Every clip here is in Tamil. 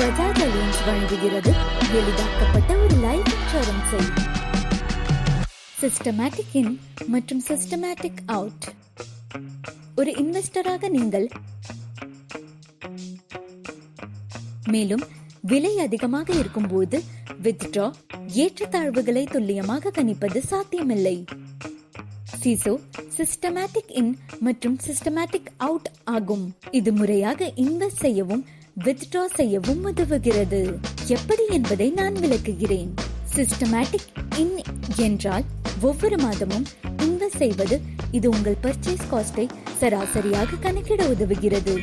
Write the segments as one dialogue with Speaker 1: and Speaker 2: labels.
Speaker 1: பஜாஜ் அலையன்ஸ் வழங்குகிறது எளிதாக்கப்பட்ட ஒரு லைஃப் இன்சூரன்ஸை. சிஸ்டமேட்டிக் இன் மற்றும் சிஸ்டமேட்டிக் அவுட். ஒரு இன்வெஸ்டராக நீங்கள் மேலும் விலை அதிகமாக இருக்கும்போது வித்ட்ரா ஏற்றத்தாழ்வுகளை துல்லியமாக கணிப்பது சாத்தியமில்லை. சிசோ சிஸ்டமேட்டிக் இன் மற்றும் சிஸ்டமேட்டிக் அவுட் ஆகும். இது முறையாக இன்வெஸ்ட் செய்யவும் வித்ட்ரா செய்யவும் உதவுகிறது. எப்படி என்பதை நான் விளக்குகிறேன். சிஸ்டமேட்டிக் இன் என்றால் ஒவ்வொரு மாதமும் இன்வெஸ்ட் செய்வது. இது உங்கள் பர்ச்சேஸ் காஸ்டை சராசரியாக கணக்கிட உதவுகிறது.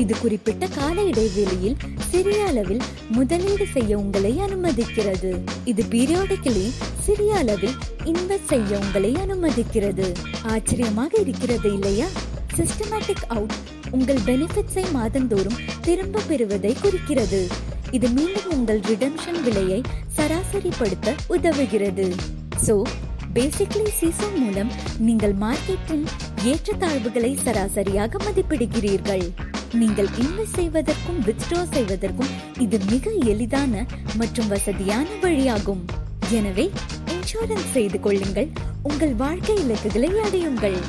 Speaker 1: இது குறிப்பிட்ட கால இடைவெளியில் சிறிய அளவில் முதலீடு செய்ய உங்களை அனுமதிக்கிறது. இது பீரியாடிக்கலி சிறிய அளவில் இன்வெஸ்ட் செய்ய உங்களை அனுமதிக்கிறது. ஆச்சரியமாக இருக்கிறது இல்லையா? சிஸ்டமேட்டிக் அவுட் உங்கள் பெனிஃபிட்ஸை மாதந்தோறும் திரும்ப பெறுவதை குறிக்கிறது. இது மீண்டும் உங்கள் ரிடம்ஷன் விலையை சராசரிப்படுத்த உதவுகிறது. சோ பேசிக்கலி சிசோ மூலம் நீங்கள் மார்க்கெட்டின் ஏற்றத்தாழ்வுகளை சராசரியாக மதிப்பிடுகிறீர்கள். நீங்கள் இன்வெஸ்ட் செய்வதற்கும் வித்ட்ரா செய்வதற்கும் இது மிக எளிதான மற்றும் வசதியான வழியாகும். எனவே இன்சூரன்ஸ் செய்து கொள்ளுங்கள், உங்கள் வாழ்க்கை இலக்குகளை அடையுங்கள்.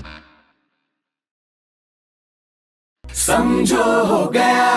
Speaker 2: समझो हो गया